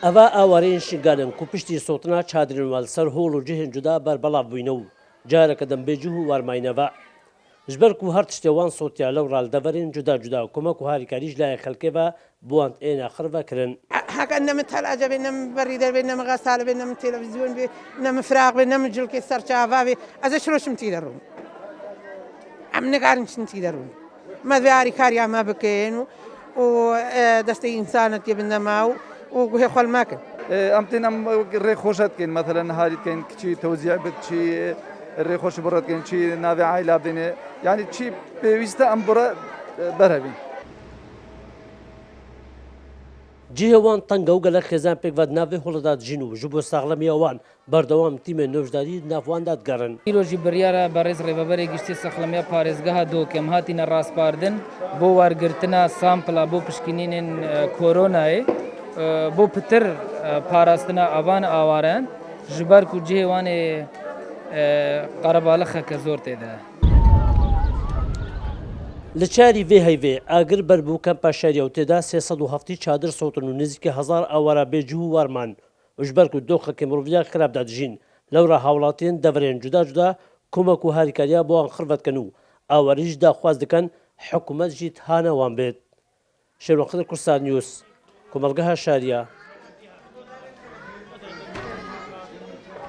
ئەوە ئاوارەیان شنگانن و پشتی سۆتنا چادرنوال سەر هۆڵ و جهێن جودا بەربەڵاو بووینە و جارەکە دەمبێجی و وارماینەوە ژبەرک و هەر تشتێوان سۆتیا لەو ڕالدەڤەرین جودا جودا و کۆمەک و هاریکاریش لای خەڵکێڤە بۆوان ئێنا خڕڤەکردن هەکە نەمە تەلاجە بێ نەم بەڕی دەربێ نەمە غەسالە بێ نەمە تێلەڤیزیۆن بێ نەمە فراغ بێ نەمە جلکێ سەرچاوا بێ ئەزە شرۆشم تی دەڕوون ئەم نەگارن چنتی دەڕوون مەدوێ هاریکاری ئەمە بکەین و دەستەی ئینسانت تێ بنەما و گوهێ خۆڵ ماکەن ئەم تێنم ڕێخۆشت بکەین مەثەلەن نەهاری بکەین کچی تەوزیع بێت چی ڕێخۆش بڕەت بکەین چی ناوێ عایلا بدێنێ یعنی چی پێویستە ئەم بڕە بەرهەبین جهێوان تەنگە و گەلە خێزان پێکڤات ناوێ هۆڵەدا دژین و ji بۆ ساغڵەمی ئەوان بەردەوام تیمە نۆژداری ناواندا دگەڕن ئیرۆژی بڕیارە بەڕێز ڕێبەبەرێکی گشتی سەخلەمیە پارێزگەها دۆکەم هاتینە ڕاستپاردن بۆ وارگرتنە سامپڵا بۆ پشکنینên کۆرۆنایê بۆ پتر پاراستنە ئەوان ئاوارەن ji ber ku cihê wanê qerebaliqeke zor têde لە چاری vê heyvê agir berbû kempa şeriya û têda 307 çadir sotin û nêzîkî 1000 awara bêcih û warman ji ber ku doxekê miroviya xirab da dijîn lewra hawlatiyên deverên cuda cuda komek û harîkariya bo wan xirvetkin û awarî jî daxwaz dikin hikûmet jî tihane wan bêt. Şêrwanxedir Kursal News Komelgeha Şariya